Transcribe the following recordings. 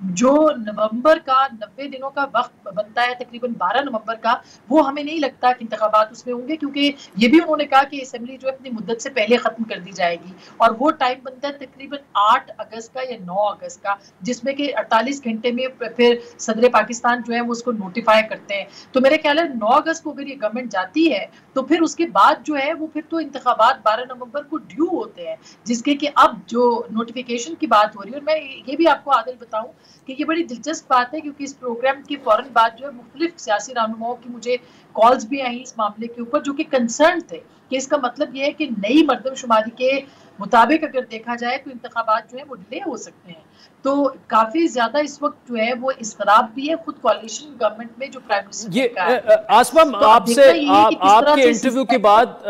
جو نومبر کا 90 دنوں کا وقت بنتا ہے تقریباً 12 نومبر کا، وہ ہمیں نہیں لگتا کہ انتخابات اس میں ہوں گے، کیونکہ یہ بھی انہوں نے کہا کہ اسمبلی جو اپنی مدت سے پہلے ختم کر دی جائے گی، اور وہ ٹائم بنتا ہے تقریباً 8 اگست کا یا 9 اگست کا، جس میں کہ 48 گھنٹے میں پھر صدر پاکستان جو ہے وہ اس کو نوٹیفائی کرتے ہیں۔ تو میرے خیال ہے 9 اگست کو اگر یہ گورنمنٹ جاتی ہے تو پھر اس کے بعد جو ہے وہ پھر تو انتخابات 12 نومبر کو ڈیو ہوتے ہیں، جس کے کہ اب جو نوٹیفیکیشن کی بات ہو رہی ہے، اور میں یہ بھی آپ کو عادل بتاؤں کہ یہ بڑی دلچسپ بات ہے، کیونکہ اس پروگرام کے فوراً بعد جو ہے مختلف سیاسی رہنماؤں کی مجھے کالز بھی آئیں اس معاملے کے اوپر، جو کہ کنسرن تھے کہ اس کا مطلب یہ ہے کہ نئی مردم شماری کے مطابق اگر دیکھا جائے تو انتخابات جو ہے وہ ڈیلے ہو سکتے ہیں۔ تو کافی زیادہ اس وقت جو ہے وہ اضطراب بھی ہے خود کوalition گورنمنٹ میں جو پرائم منسٹر نے کہا ہے۔ آسما آپ سے آپ کے انٹرویو کے بعد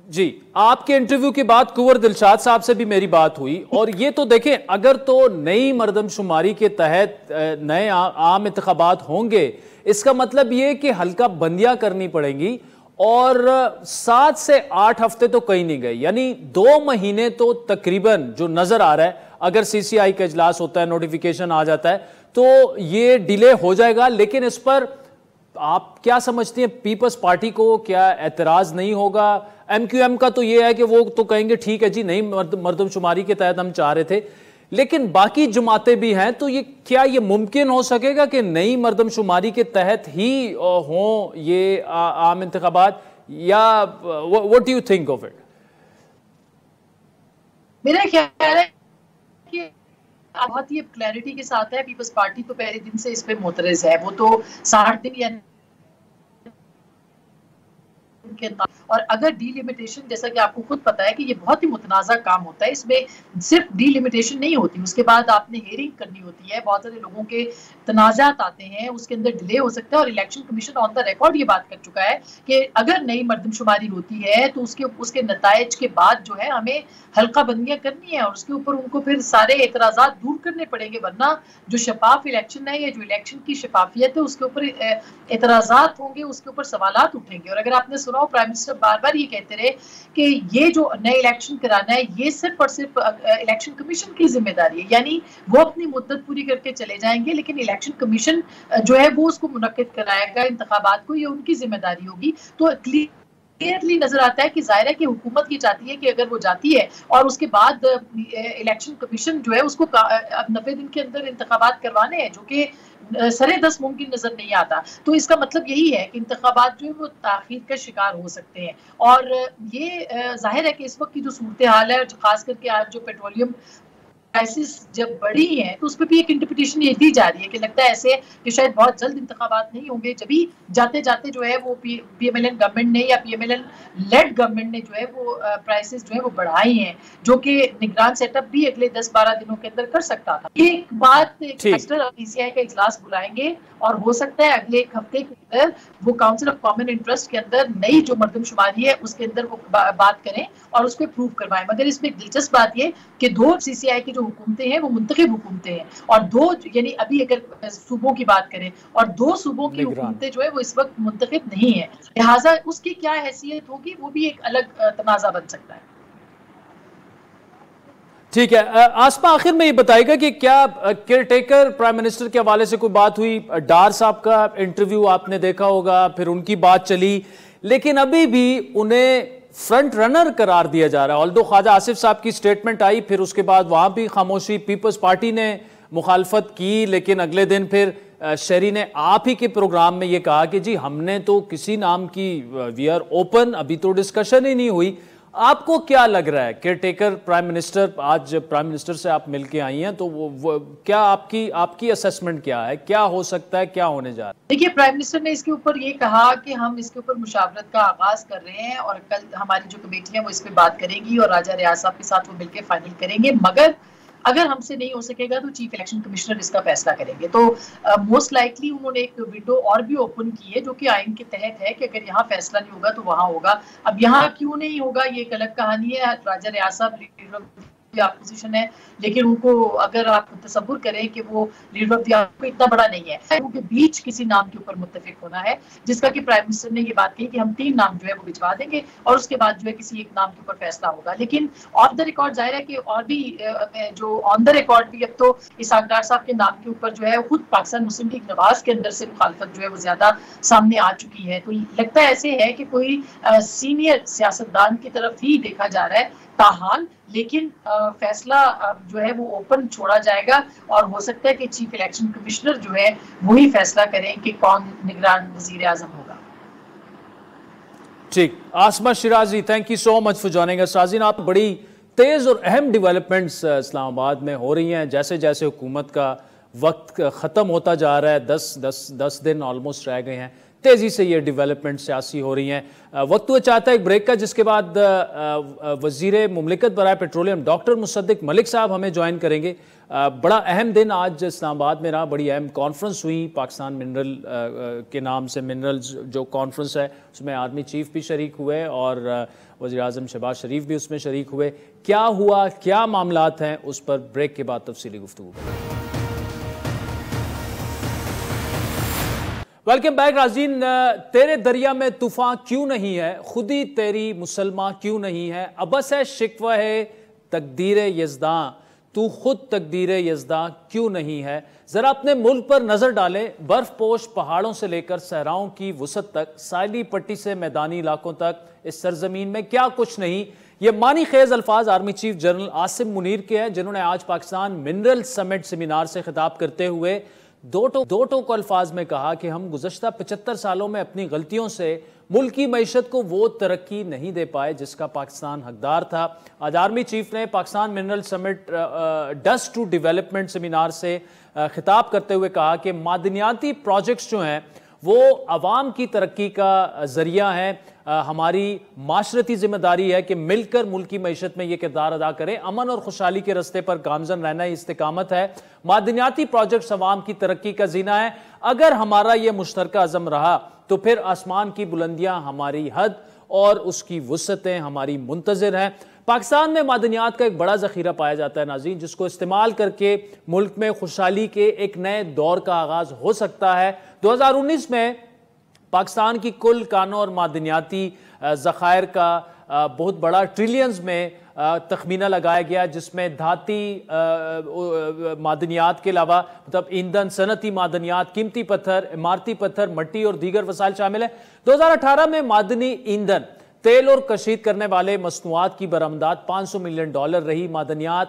جی آپ کے انٹرویو کے بعد کنور دلشاد صاحب سے بھی میری بات ہوئی، اور یہ تو دیکھیں اگر تو نئی مردم شماری کے تحت نئے عام انتخابات ہوں گے، اس کا مطلب یہ کہ حلقہ بندیاں کرنی پڑیں گی، اور 7 سے 8 ہفتے تو کہیں نہیں گئے، یعنی 2 مہینے تو تقریباً جو نظر آ رہا ہے، اگر سی سی آئی کا اجلاس ہوتا ہے، نوٹیفیکیشن آ جاتا ہے تو یہ ڈیلے ہو جائے گا۔ لیکن اس پر آپ کیا سمجھتے ہیں، پیپلز پارٹی کو کیا اعتراض نہیں ہوگا؟ ایم کیو ایم کا تو یہ ہے کہ وہ تو کہیں گے ٹھیک ہے جی نئی مردم شماری کے تحت ہم چاہ رہے تھے، لیکن باقی جماعتیں بھی ہیں، تو کیا یہ ممکن ہو سکے گا کہ نئی مردم شماری کے تحت ہی ہوں یہ عام انتخابات، یا what do you think of it؟ میرا خیال ہے کہ بہت ہی کلیئرٹی کے ساتھ ہے، پیپلز پارٹی تو پہلے دن سے اس پہ معترض ہے، وہ تو 60 دن یا اور اگر ڈی لیمیٹیشن، جیسا کہ آپ کو خود پتا ہے کہ یہ بہت ہی متنازع کام ہوتا ہے، اس میں صرف ڈی لیمیٹیشن نہیں ہوتی، اس کے بعد آپ نے ہیئرنگ کرنی ہوتی ہے، بہت سارے لوگوں کے تنازعات آتے ہیں، اس کے اندر ڈیلے ہو سکتا ہے، اور election commission on the record یہ بات کر چکا ہے کہ اگر نئی مردم شماری ہوتی ہے تو اس کے نتائج کے بعد جو ہے ہمیں حلقہ بندیاں کرنی ہے، اور اس کے اوپر ان کو پھر سارے اعتراضات دور کرنے پڑیں گے، ورنہ جو شفاف الیکشن ہے یا جو الیکشن کی شفافیت ہے اس کے اوپر اعتراضات ہوں گے، اس کے اوپر سوالات اٹھیں گے۔ اور اگر آپ نے سنا ہو پرائم منسٹر بار بار یہ کہتے رہے کہ یہ جو نئے الیکشن کرانا ہے یہ صرف اور صرف الیکشن کمیشن کی ذمہ داری ہے، یعنی وہ اپنی مدت پوری کر کے چلے جائیں گے، لیکن الیکشن کمیشن جو ہے وہ اس کو منعقد کرائے گا انتخابات کو، یہ ان کی ذمہ داری ہوگی۔ تو کلیئرلی نظر آتا ہے کہ ظاہر ہے کہ حکومت یہ چاہتی ہے کہ اگر وہ جاتی ہے اور اس کے بعد الیکشن کمیشن جو ہے اس کو 90 دن کے اندر انتخابات کروانے ہیں، جو کہ سرے 10 ممکن نظر نہیں آتا، تو اس کا مطلب یہی ہے کہ انتخابات جو ہے وہ تاخیر کا شکار ہو سکتے ہیں۔ اور یہ ظاہر ہے کہ اس وقت کی جو صورتحال ہے، خاص کر کے آج جو پیٹرولیم کرائسس جب بڑی ہے تو اس پہ بھی ایک انٹرپریٹیشن یہ دی جا رہی ہے کہ لگتا ہے ایسے کہ شاید بہت جلد انتخابات نہیں ہوں گے، جبھی جاتے جاتے جو ہے وہ P M L N government نے یا P M L N lead government نے جو ہے وہ پرائسز جو ہے وہ بڑھائی ہیں، جو کہ نگران سیٹ اپ بھی اگلے 10-12 دنوں کے اندر کر سکتا تھا۔ یہ ایک بات پی سی آئی کا اجلاس بلائیں گے، اور ہو سکتا ہے اگلے ایک ہفتے کے اندر وہ کاؤنسل آف کامن انٹرسٹ کے اندر نئی جو مردم شماری ہے اس کے اندر وہ بات کریں اور اس کو پروو کروائیں۔ مگر اس میں ایک دلچسپ بات یہ کہ 2 سی سی آئی کی جو حکومتیں ہیں وہ منتخب حکومتیں ہیں، اور 2 یعنی ابھی اگر صوبوں کی بات کریں، اور 2 صوبوں کی حکومتیں جو ہے وہ اس وقت منتخب نہیں ہیں، لہٰذا اس کی کیا حیثیت ہوگی وہ بھی ایک الگ تنازع بن سکتا ہے۔ ٹھیک ہے آسما، آخر میں یہ بتائے گا کہ کیا کیئر ٹیکر پرائم منسٹر کے حوالے سے کوئی بات ہوئی؟ ڈار صاحب کا انٹرویو آپ نے دیکھا ہوگا، پھر ان کی بات چلی، لیکن ابھی بھی انہیں فرنٹ رنر قرار دیا جا رہا ہے۔ آلدو خواجہ آصف صاحب کی سٹیٹمنٹ آئی، پھر اس کے بعد وہاں بھی خاموشی، پیپلز پارٹی نے مخالفت کی، لیکن اگلے دن پھر شہری نے آپ ہی کے پروگرام میں یہ کہا کہ جی ہم نے تو کسی نام کی وی آر اوپن، ابھی تو ڈسکشن ہی نہیں ہوئی۔ آپ کو کیا لگ رہا ہے کیئر ٹیکر پرائم منسٹر، آج پرائم منسٹر سے آپ مل کے آئی ہیں، تو کیا آپ کی اسیسمنٹ کیا ہے، کیا ہو سکتا ہے، کیا ہونے جا رہا ہے؟ دیکھیے پرائم منسٹر نے اس کے اوپر یہ کہا کہ ہم اس کے اوپر مشاورت کا آغاز کر رہے ہیں، اور کل ہماری جو کمیٹی ہے وہ اس پہ بات کریں گی اور راجہ ریاض صاحب کے ساتھ وہ مل کے فائنل کریں گے، مگر اگر ہم سے نہیں ہو سکے گا تو چیف الیکشن کمشنر اس کا فیصلہ کریں گے۔ تو موسٹ لائکلی انہوں نے ایک ونڈو اور بھی اوپن کی ہے جو کہ آئین کے تحت ہے کہ اگر یہاں فیصلہ نہیں ہوگا تو وہاں ہوگا۔ اب یہاں کیوں نہیں ہوگا یہ ایک الگ کہانی ہے، راجہ ریاض صاحب اپوزیشن ہے، لیکن ان کو اگر آپ تصور کریں کہ وہ لیڈر آف دی آرمی اتنا بڑا نہیں ہے، ان کے بیچ کسی نام کے اوپر متفق ہونا ہے، جس کا کہ پرائم منسٹر نے یہ بات کہی کہ ہم 3 نام جو ہے وہ بھجوا دیں گے اور اس کے بعد جو ہے کسی ایک نام کے اوپر فیصلہ ہوگا. لیکن آف دا ریکارڈ ظاہر ہے کہ اور بھی جو آن دا ریکارڈ بھی اب تو اسحاق ڈار صاحب کے نام کے اوپر جو ہے خود پاکستان مسلم لیگ نواز کے اندر سے مخالفت جو ہے وہ زیادہ سامنے آ چکی ہے. تو لگتا ہے ایسے ہے کہ کوئی سینئر سیاستدان کی طرف ہی دیکھا جا رہا ہے تاحال، لیکن فیصلہ جو ہے وہ اوپن چھوڑا جائے گا اور ہو سکتا ہے کہ چیف الیکشن کمشنر جو ہے وہی فیصلہ کریں کہ کون نگران وزیر اعظم ہوگا. ٹھیک، Asma Shirazi, thank you so much for joining us. ناظرین، آپ بڑی تیز اور اہم ڈیولپمنٹس اسلام آباد میں ہو رہی ہیں. جیسے جیسے حکومت کا وقت ختم ہوتا جا رہا ہے، 10 دن آلموسٹ رہ گئے ہیں، تیزی سے یہ ڈیولپمنٹ سیاسی ہو رہی ہیں. وقت ہوا چاہتا ہے ایک بریک کا، جس کے بعد وزیر مملکت برائے پیٹرولیم ڈاکٹر مصدق ملک صاحب ہمیں جوائن کریں گے. بڑا اہم دن آج اسلام آباد میں رہا، بڑی اہم کانفرنس ہوئی پاکستان منرل کے نام سے. منرلز جو کانفرنس ہے اس میں آرمی چیف بھی شریک ہوئے اور وزیر اعظم شہباز شریف بھی اس میں شریک ہوئے. کیا ہوا، کیا معاملات ہیں، اس پر بریک کے بعد تفصیلی گفتگو کریں. ویلکم بیک ناظرین. تیرے دریا میں طوفان کیوں نہیں ہے، خودی تیری مسلماں کیوں نہیں ہے، ابس ہے شکوہ ہے تقدیر یزداں، تو خود تقدیر یزداں کیوں نہیں ہے. ذرا اپنے ملک پر نظر ڈالیں، برف پوش پہاڑوں سے لے کر صحراؤں کی وسعت تک، ساحلی پٹی سے میدانی علاقوں تک، اس سرزمین میں کیا کچھ نہیں. یہ معنی خیز الفاظ army chief general Asim Munir کے ہیں، جنہوں نے آج پاکستان منرل سمٹ سیمینار سے خطاب کرتے ہوئے دو ٹوک الفاظ میں کہا کہ ہم گزشتہ 75 سالوں میں اپنی غلطیوں سے ملک کی معیشت کو وہ ترقی نہیں دے پائے جس کا پاکستان حقدار تھا. آج آرمی چیف نے Pakistan mineral summit dust to development seminar سے خطاب کرتے ہوئے کہا کہ معدنیاتی پروجیکٹس جو ہیں وہ عوام کی ترقی کا ذریعہ ہیں. ہماری معاشرتی ذمہ داری ہے کہ مل کر ملک کی معیشت میں یہ کردار ادا کریں. امن اور خوشحالی کے راستے پر گامزن رہنا ہی استقامت ہے. معدنیاتی پروجیکٹس عوام کی ترقی کا زینہ ہے. اگر ہمارا یہ مشترکہ عزم رہا تو پھر آسمان کی بلندیاں ہماری حد اور اس کی وسعتیں ہماری منتظر ہیں. پاکستان میں معدنیات کا ایک بڑا ذخیرہ پایا جاتا ہے ناظرین، جس کو استعمال کر کے ملک میں خوشحالی کے ایک نئے دور کا آغاز ہو سکتا ہے. 2019 میں پاکستان کی کل کانوں اور معدنیاتی ذخائر کا بہت بڑا ٹریلینز میں تخمینہ لگایا گیا، جس میں دھاتی معدنیات کے علاوہ مطلب ایندھن، صنعتی معدنیات، قیمتی پتھر، عمارتی پتھر، مٹی اور دیگر وسائل شامل ہیں. 2018 میں معدنی ایندھن، تیل اور کشید کرنے والے مصنوعات کی برآمدات $500 ملین رہی. معدنیات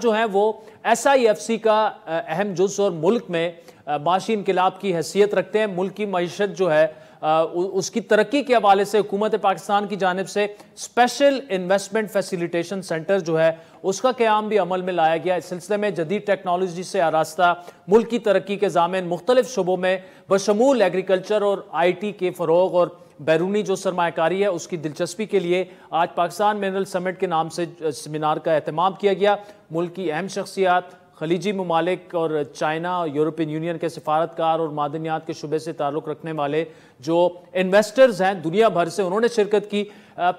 جو ہیں وہ SIFC کا اہم جز اور ملک میں معاشی انقلاب کی حیثیت رکھتے ہیں. ملک کی معیشت جو ہے اس کی ترقی کے حوالے سے حکومت پاکستان کی جانب سے اسپیشل انویسٹمنٹ فیسیلیٹیشن سینٹر جو ہے اس کا قیام بھی عمل میں لایا گیا. اس سلسلے میں جدید ٹیکنالوجی سے آراستہ ملک کی ترقی کے ضامن مختلف شعبوں میں بشمول ایگریکلچر اور IT کے فروغ اور بیرونی جو سرمایہ کاری ہے اس کی دلچسپی کے لیے آج پاکستان منرل سمٹ کے نام سے سیمینار کا اہتمام کیا گیا. ملک کی اہم شخصیات، خلیجی ممالک اور چائنا اور یورپین یونین کے سفارتکار اور معدنیات کے شعبے سے تعلق رکھنے والے جو انویسٹرز ہیں دنیا بھر سے، انہوں نے شرکت کی.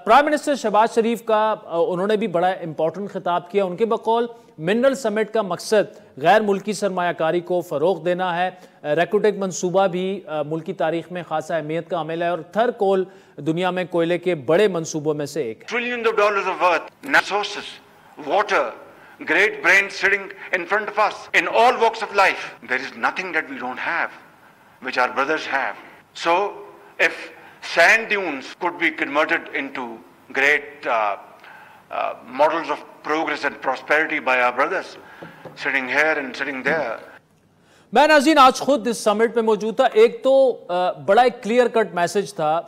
پرائم منسٹر شہباز شریف کا انہوں نے بھی بڑا امپورٹنٹ خطاب کیا. ان کے بقول منرل سمٹ کا مقصد غیر ملکی سرمایہ کاری کو فروغ دینا ہے. ریکوٹیک منصوبہ بھی ملک کی تاریخ میں خاصا اہمیت کا عامل ہے اور تھر کول دنیا میں کوئلے کے بڑے منصوبوں میں سے ایک ہے. Trillions of dollars of worth, resources, water, great brains sitting in front of us in all walks of life. There is nothing that we don't have, which our brothers have. So, if sand dunes could be converted into great models of progress and prosperity by our brothers, sitting here and sitting there. میں ناظرین آج خود اس سمٹ پہ موجود تھا. ایک تو بڑا ایک کلیئر کٹ میسج تھا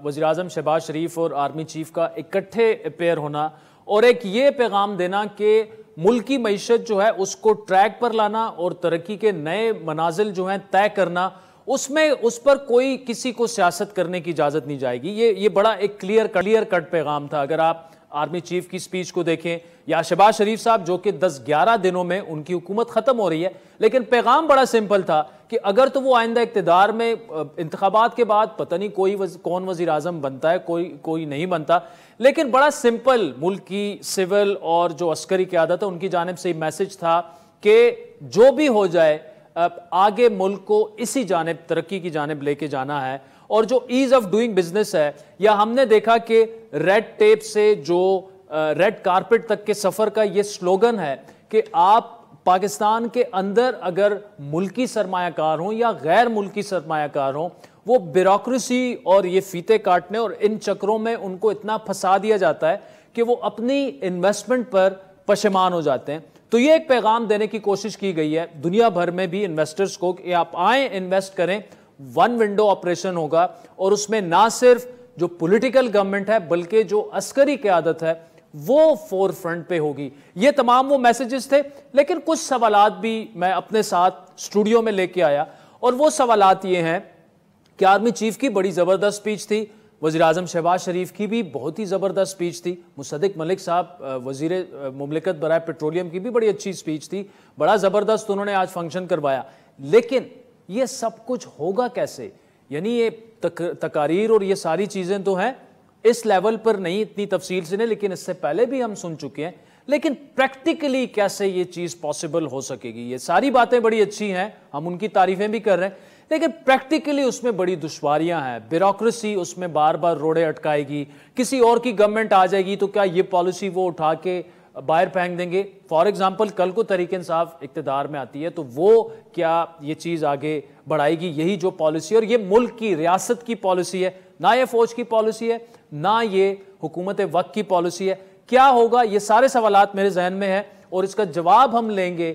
وزیر اعظم شہباز شریف اور آرمی چیف کا اکٹھے اپیئر ہونا، اور ایک یہ پیغام دینا کہ ملکی معیشت جو ہے اس کو ٹریک پر لانا اور ترقی کے نئے منازل جو ہیں طے کرنا، اس پر کوئی کسی کو سیاست کرنے کی اجازت نہیں جائے گی. یہ بڑا ایک کلیئر کٹ پیغام تھا. اگر آپ آرمی چیف کی سپیچ کو دیکھیں یا شہباز شریف صاحب جو کہ 10-11 دنوں میں ان کی حکومت ختم ہو رہی ہے، لیکن پیغام بڑا سمپل تھا کہ اگر تو وہ آئندہ اقتدار میں انتخابات کے بعد پتہ نہیں کون وزیر اعظم بنتا ہے، کوئی نہیں بنتا، لیکن بڑا سمپل ملک کی سول اور جو عسکری قیادت ہے ان کی جانب سے میسج تھا کہ جو بھی ہو جائے آگے ملک کو اسی جانب ترقی کی جانب لے کے جانا ہے. اور جو ایز آف ڈوئنگ بزنس ہے، یا ہم نے دیکھا کہ ریڈ ٹیپ سے جو ریڈ کارپٹ تک کے سفر کا یہ سلوگن ہے کہ آپ پاکستان کے اندر اگر ملکی سرمایہ کار ہوں یا غیر ملکی سرمایہ کار ہوں، وہ بیوروکریسی اور یہ فیتے کاٹنے اور ان چکروں میں ان کو اتنا پھنسا دیا جاتا ہے کہ وہ اپنی انویسٹمنٹ پر پشیمان ہو جاتے ہیں. تو یہ ایک پیغام دینے کی کوشش کی گئی ہے دنیا بھر میں بھی انویسٹرز کو کہ آپ آئیں انویسٹ کریں. ون ونڈو آپریشن ہوگا اور اس میں نہ صرف جو پولیٹیکل گورنمنٹ ہے بلکہ جو عسکری قیادت ہے وہ فور فرنٹ پہ ہوگی. یہ تمام وہ میسیجز تھے، لیکن کچھ سوالات بھی میں اپنے ساتھ اسٹوڈیو میں لے کے آیا، اور وہ سوالات یہ ہیں کہ آرمی چیف کی بڑی زبردست سپیچ تھی، وزیر اعظم شہباز شریف کی بھی بہت ہی زبردست سپیچ تھی، مصدق ملک صاحب وزیر مملکت برائے پیٹرولیم کی بھی بڑی اچھی سپیچ تھی، بڑا زبردست انہوں نے آج فنکشن کروایا. لیکن یہ سب کچھ ہوگا کیسے؟ یعنی یہ تقاریر اور یہ ساری چیزیں تو ہیں اس لیول پر نہیں اتنی تفصیل سے نہیں، لیکن اس سے پہلے بھی ہم سن چکے ہیں، لیکن پریکٹیکلی کیسے یہ چیز پاسبل ہو سکے گی؟ یہ ساری باتیں بڑی اچھی ہیں، ہم ان کی تعریفیں بھی کر رہے ہیں، لیکن پریکٹیکلی اس میں بڑی دشواریاں ہیں. بیوروکریسی اس میں بار بار روڑے اٹکائے گی، کسی اور کی گورنمنٹ آ جائے گی تو کیا یہ پالیسی وہ اٹھا کے باہر پھینک دیں گے؟ فار ایگزامپل کل کو تحریک انصاف اقتدار میں آتی ہے تو وہ کیا یہ چیز آگے بڑھائے گی؟ یہی جو پالیسی، اور یہ ملک کی ریاست کی پالیسی ہے، نہ یہ فوج کی پالیسی ہے، نہ یہ حکومت وقت کی پالیسی ہے. کیا ہوگا؟ یہ سارے سوالات میرے ذہن میں ہیں اور اس کا جواب ہم لیں گے.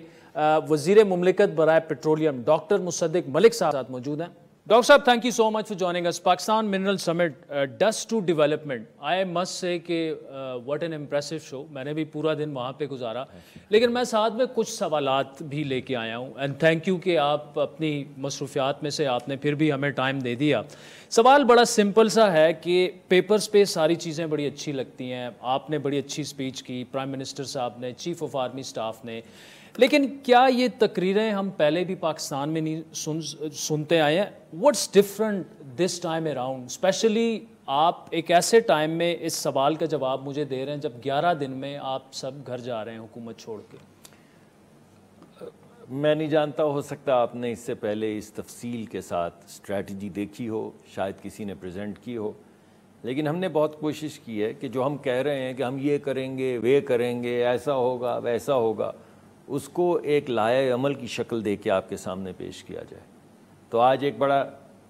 وزیر مملکت برائے پیٹرولیم ڈاکٹر مصدق ملک صاحب ساتھ موجود ہیں. ڈاکٹر صاحب thank you so much for joining us. Pakistan mineral summit dust to development, I must say کہ واٹ این امپریسو شو. میں نے بھی پورا دن وہاں پہ گزارا، لیکن میں ساتھ میں کچھ سوالات بھی لے کے آیا ہوں، اینڈ تھینک یو کہ آپ اپنی مصروفیات میں سے آپ نے پھر بھی ہمیں ٹائم دے دیا. سوال بڑا سمپل سا ہے کہ پیپرز پہ ساری چیزیں بڑی اچھی لگتی ہیں، آپ نے بڑی اچھی سپیچ کی، پرائم منسٹر صاحب نے، چیف آف آرمی سٹاف نے، لیکن کیا یہ تقریریں ہم پہلے بھی پاکستان میں نہیں سنتے آئے ہیں؟ What's different this time around? Especially آپ ایک ایسے ٹائم میں اس سوال کا جواب مجھے دے رہے ہیں جب 11 دن میں آپ سب گھر جا رہے ہیں حکومت چھوڑ کے. میں نہیں جانتا، ہو سکتا آپ نے اس سے پہلے اس تفصیل کے ساتھ اسٹریٹجی دیکھی ہو، شاید کسی نے پریزنٹ کی ہو، لیکن ہم نے بہت کوشش کی ہے کہ جو ہم کہہ رہے ہیں کہ ہم یہ کریں گے، وہ کریں گے، ایسا ہوگا ویسا ہوگا، اس کو ایک لائحہ عمل کی شکل دے کے آپ کے سامنے پیش کیا جائے. تو آج ایک بڑا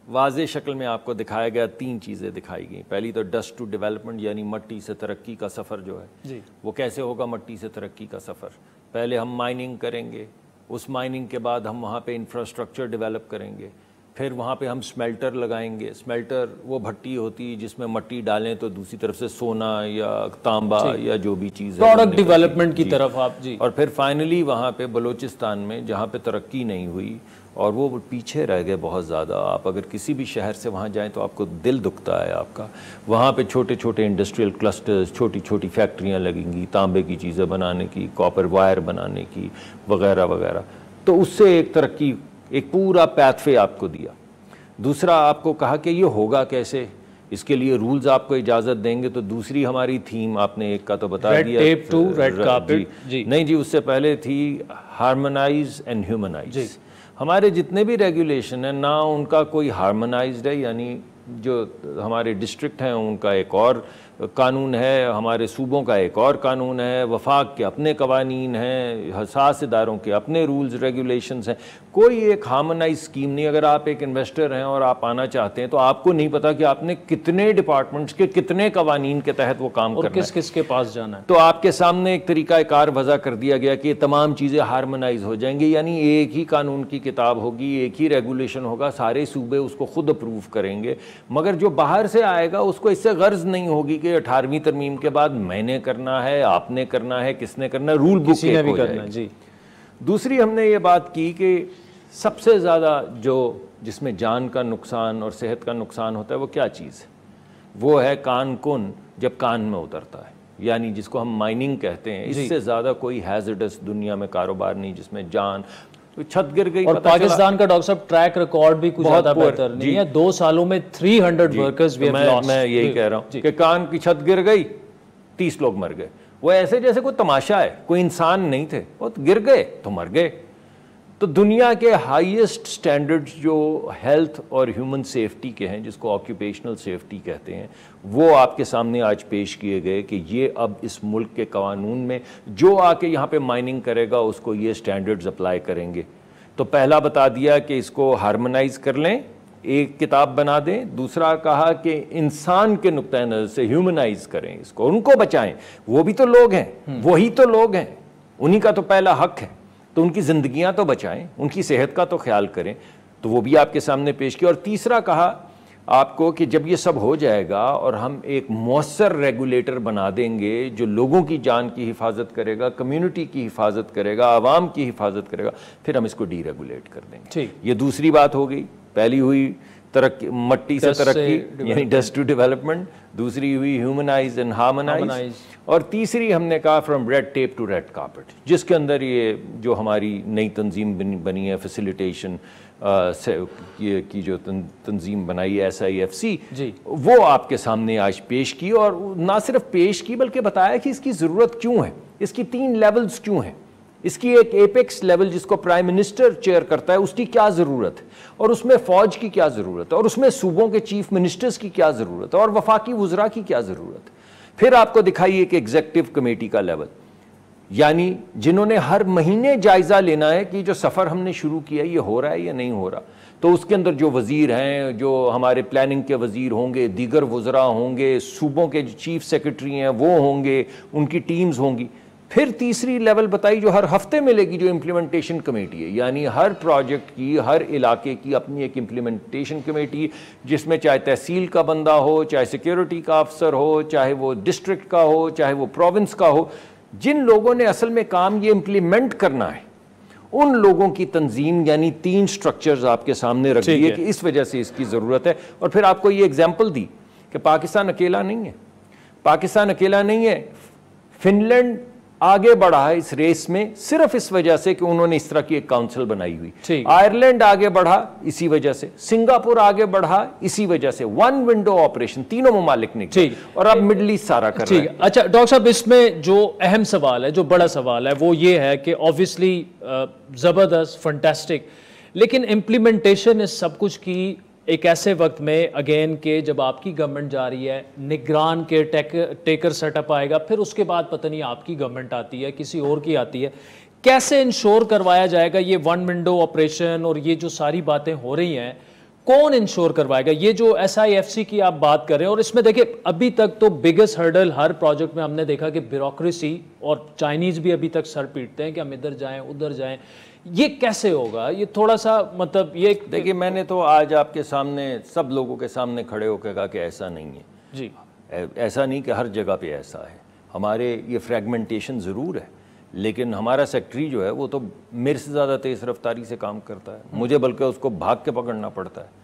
واضح شکل میں آپ کو دکھایا گیا، 3 چیزیں دکھائی گئیں. پہلی تو ڈسٹ ٹو ڈیولپمنٹ، یعنی مٹی سے ترقی کا سفر جو ہے وہ کیسے ہوگا. مٹی سے ترقی کا سفر، پہلے ہم مائننگ کریں گے، اس مائننگ کے بعد ہم وہاں پہ انفراسٹرکچر ڈیولپ کریں گے، پھر وہاں پہ ہم سمیلٹر لگائیں گے. سمیلٹر وہ بھٹی ہوتی ہے جس میں مٹی ڈالیں تو دوسری طرف سے سونا یا تانبا یا جو بھی چیز ہے پروڈکٹ ڈیولپمنٹ کی طرف آپ. اور پھر فائنلی وہاں پہ بلوچستان میں جہاں پہ ترقی نہیں ہوئی اور وہ پیچھے رہ گئے بہت زیادہ. آپ اگر کسی بھی شہر سے وہاں جائیں تو آپ کو دل دکھتا ہے آپ کا. وہاں پہ چھوٹے چھوٹے انڈسٹریل کلسٹرز، چھوٹی چھوٹی فیکٹریاں لگیں گی تانبے کی چیزیں بنانے کی، کاپر وائر بنانے کی، وغیرہ وغیرہ. تو اس سے ایک ترقی، ایک پورا پیتھ وے آپ کو دیا. دوسرا آپ کو کہا کہ یہ ہوگا کیسے، اس کے لیے رولز آپ کو اجازت دیں گے. تو دوسری ہماری تھیم آپ نے ایک کا تو بتا دیا، red tape to red carpet. نہیں جی، اس سے پہلے تھی ہارمونائز اینڈ ہیومنائز. ہمارے جتنے بھی ریگولیشن ہیں نہ ان کا کوئی ہارمونائزڈ ہے، یعنی جو ہمارے ڈسٹرکٹ ہیں ان کا ایک اور قانون ہے، ہمارے صوبوں کا ایک اور قانون ہے، وفاق کے اپنے قوانین ہیں، حساس اداروں کے اپنے رولز ریگولیشنز ہیں. کوئی ایک ہارمونائز اسکیم نہیں. اگر آپ ایک انویسٹر ہیں اور آپ آنا چاہتے ہیں تو آپ کو نہیں پتا کہ آپ نے کتنے ڈپارٹمنٹس کے کتنے قوانین کے تحت وہ کام کرنا ہے، کس کس کے پاس جانا ہے. تو آپ کے سامنے ایک طریقہ کار وضع کر دیا گیا کہ یہ تمام چیزیں ہارمونائز ہو جائیں گی، یعنی ایک ہی قانون کی کتاب ہوگی، ایک ہی ریگولیشن ہوگا، سارے صوبے اس کو خود اپروو کریں گے. مگر جو باہر سے آئے گا اس کو اس سے غرض نہیں ہوگی کہ 18ویں ترمیم کے بعد میں نے کرنا ہے، آپ نے کرنا ہے، کس نے کرنا ہے، رول بک ایک ہو جائے گی. دوسری ہم نے یہ بات کی کہ سب سے زیادہ جس میں جان کا نقصان اور صحت کا نقصان ہوتا ہے وہ کیا چیز ہے؟ وہ ہے کان کن، جب کان میں اترتا ہے. یعنی جس کو ہم مائننگ کہتے ہیں، اس سے زیادہ کوئی ہیزرڈس دنیا میں کاروبار نہیں جس میں جان چھت گر گئی. اور پاکستان کا ڈاکٹر صاحب ٹریک ریکارڈ بھی کچھ زیادہ بہتر نہیں ہے. 2 سالوں میں 300 ورکرز وی ہیو لاسٹ. میں یہی کہہ رہا ہوں کہ کان کی چھت گر گئی 30 لوگ مر گئے. وہ ایسے جیسے کوئی تماشا ہے، کوئی انسان نہیں تھے، وہ گر گئے تو مر گئے. تو دنیا کے ہائیسٹ سٹینڈرڈز جو ہیلتھ اور ہیومن سیفٹی کے ہیں، جس کو آکیوپیشنل سیفٹی کہتے ہیں، وہ آپ کے سامنے آج پیش کیے گئے کہ یہ اب اس ملک کے قانون میں جو آ کے یہاں پہ مائننگ کرے گا اس کو یہ سٹینڈرڈز اپلائی کریں گے. تو پہلا بتا دیا کہ اس کو ہارمونائز کر لیں، ایک کتاب بنا دیں. دوسرا کہا کہ انسان کے نقطۂ نظر سے ہیومنائز کریں اس کو، ان کو بچائیں. وہ بھی تو لوگ ہیں، وہی تو لوگ ہیں، انہی کا تو پہلا حق ہے. تو ان کی زندگیاں تو بچائیں، ان کی صحت کا تو خیال کریں. تو وہ بھی آپ کے سامنے پیش کیا. اور تیسرا کہا آپ کو کہ جب یہ سب ہو جائے گا اور ہم ایک مؤثر ریگولیٹر بنا دیں گے جو لوگوں کی جان کی حفاظت کرے گا، کمیونٹی کی حفاظت کرے گا، عوام کی حفاظت کرے گا، پھر ہم اس کو ڈی ریگولیٹ کر دیں گے. یہ دوسری بات ہو گئی. پہلی ہوئی ترقی، مٹی سے ترقی یعنی ڈسٹ ٹو ڈیولپمنٹ. دوسری ہوئی ہیومنائز اینڈ ہارمونائز. اور تیسری ہم نے کہا from red tape to red carpet, جس کے اندر یہ جو ہماری نئی تنظیم بنی ہے فیسیلیٹیشن کی جو تنظیم بنائی ہے SIFC، وہ آپ کے سامنے آج پیش کی. اور نہ صرف پیش کی بلکہ بتایا کہ اس کی ضرورت کیوں ہے، اس کی 3 لیولز کیوں ہیں. اس کی ایک ایپیکس لیول جس کو پرائم منسٹر چیئر کرتا ہے، اس کی کیا ضرورت ہے، اور اس میں فوج کی کیا ضرورت ہے، اور اس میں صوبوں کے چیف منسٹرز کی کیا ضرورت ہے، اور وفاقی وزراء کی کیا ضرورت ہے. پھر آپ کو دکھائیے کہ ایگزیکٹو کمیٹی کا لیول، یعنی جنہوں نے ہر مہینے جائزہ لینا ہے کہ جو سفر ہم نے شروع کیا یہ ہو رہا ہے یا نہیں ہو رہا. تو اس کے اندر جو وزیر ہیں، جو ہمارے پلاننگ کے وزیر ہوں گے، دیگر وزراء ہوں گے، صوبوں کے جو چیف سیکرٹری ہیں وہ ہوں گے، ان کی ٹیمز ہوں گی. پھر تیسری لیول بتائی جو ہر ہفتے ملے گی، جو امپلیمنٹیشن کمیٹی ہے، یعنی ہر پروجیکٹ کی، ہر علاقے کی اپنی ایک امپلیمنٹیشن کمیٹی، جس میں چاہے تحصیل کا بندہ ہو، چاہے سیکیورٹی کا افسر ہو، چاہے وہ ڈسٹرکٹ کا ہو، چاہے وہ پروونس کا ہو. جن لوگوں نے اصل میں کام یہ امپلیمنٹ کرنا ہے ان لوگوں کی تنظیم، یعنی 3 سٹرکچرز آپ کے سامنے رکھ دیے کہ اس وجہ سے اس کی ضرورت ہے. اور پھر آپ کو یہ ایگزامپل دی کہ پاکستان اکیلا نہیں ہے. پاکستان اکیلا نہیں ہے. فن لینڈ آگے بڑھا ہے اس ریس میں صرف اس وجہ سے کہ انہوں نے اس طرح کی ایک کاؤنسل بنائی ہوئی. آئرلینڈ آگے بڑھا اسی وجہ سے. سنگاپور آگے بڑھا اسی وجہ سے. 1 ونڈو آپریشن تینوں ممالک نے کی، اور اب مڈل ایسٹ سارا کر رہا ہے. اچھا ڈاکٹر صاحب، اس میں جو اہم سوال ہے، جو بڑا سوال ہے، وہ یہ ہے کہ آبویسلی زبردست، فنٹاسٹک، لیکن امپلیمنٹیشن اس سب کچھ کی ایک ایسے وقت میں اگین کہ جب آپ کی گورنمنٹ جا رہی ہے، نگران کے ٹیکر سیٹ اپ آئے گا، پھر اس کے بعد پتہ نہیں آپ کی گورنمنٹ آتی ہے، کسی اور کی آتی ہے، کیسے انشور کروایا جائے گا یہ 1 ونڈو آپریشن اور یہ جو ساری باتیں ہو رہی ہیں، کون انشور کروائے گا؟ یہ جو SIFC کی آپ بات کر رہے ہیں، اور اس میں دیکھیں ابھی تک تو بگیسٹ ہرڈل ہر پروجیکٹ میں ہم نے دیکھا کہ بیوروکریسی، اور چائنیز بھی ابھی تک سر پیٹتے ہیں کہ ہم ادھر جائیں ادھر جائیں. یہ کیسے ہوگا؟ یہ تھوڑا سا مطلب یہ دیکھیے، میں نے تو آج آپ کے سامنے سب لوگوں کے سامنے کھڑے ہو کے کہا کہ ایسا نہیں ہے. جی ایسا نہیں کہ ہر جگہ پہ ایسا ہے. ہمارے یہ فریگمنٹیشن ضرور ہے، لیکن ہمارا سیکٹری جو ہے وہ تو میرے سے زیادہ تیز رفتاری سے کام کرتا ہے. مجھے بلکہ اس کو بھاگ کے پکڑنا پڑتا ہے.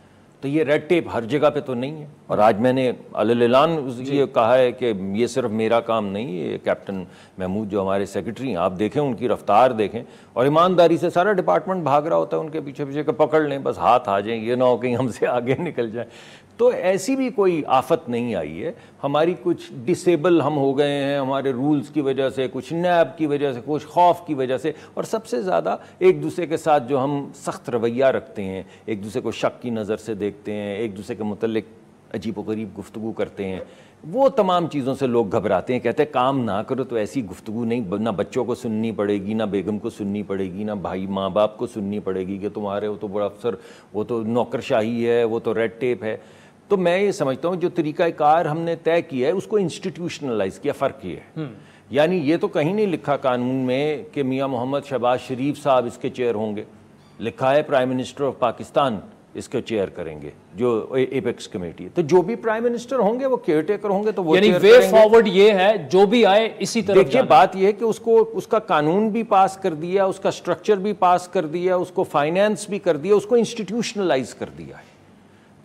تو یہ ریڈ ٹیپ ہر جگہ پہ تو نہیں ہے. اور آج میں نے اعلان یہ کہا ہے کہ یہ صرف میرا کام نہیں، یہ کیپٹن محمود جو ہمارے سیکرٹری ہیں، آپ دیکھیں ان کی رفتار دیکھیں، اور ایمانداری سے سارا ڈپارٹمنٹ بھاگ رہا ہوتا ہے ان کے پیچھے پیچھے کہ پکڑ لیں، بس ہاتھ آ جائیں، یہ نہ ہو کہیں ہم سے آگے نکل جائیں. تو ایسی بھی کوئی آفت نہیں آئی ہے. ہماری کچھ ڈسیبل ہم ہو گئے ہیں ہمارے رولز کی وجہ سے، کچھ نیب کی وجہ سے، کچھ خوف کی وجہ سے، اور سب سے زیادہ ایک دوسرے کے ساتھ جو ہم سخت رویہ رکھتے ہیں، ایک دوسرے کو شک کی نظر سے دیکھتے ہیں، ایک دوسرے کے متعلق عجیب و غریب گفتگو کرتے ہیں، وہ تمام چیزوں سے لوگ گھبراتے ہیں. کہتے ہیں کام نہ کرو تو ایسی گفتگو نہیں، نہ بچوں کو سننی پڑے گی، نہ بیگم کو سننی پڑے گی، نہ بھائی ماں باپ کو سننی پڑے گی کہ تمہارے وہ تو بڑا افسر، وہ تو نوکر شاہی ہے، وہ تو ریڈ ٹیپ ہے. تو میں یہ سمجھتا ہوں جو طریقہ کار ہم نے طے کیا ہے اس کو انسٹیٹیوشنلائز کیا. فرق یہ ہے، یعنی یہ تو کہیں نہیں لکھا قانون میں کہ میاں محمد شہباز شریف صاحب اس کے چیئر ہوں گے. لکھا ہے پرائم منسٹر آف پاکستان اس کو چیئر کریں گے، جو ایپیکس کمیٹی ہے. تو جو بھی پرائم منسٹر ہوں گے وہ کیئر ٹیکر ہوں گے، تو وہ یعنی وے فارورڈ یہ ہے جو بھی آئے اسی طرح. دیکھیے بات یہ ہے کہ اس کا قانون بھی پاس کر دیا، اس کا سٹرکچر بھی پاس کر دیا، اس کو فائنینس بھی کر دیا، اس کو انسٹیٹیوشنلائز کر دیا ہے.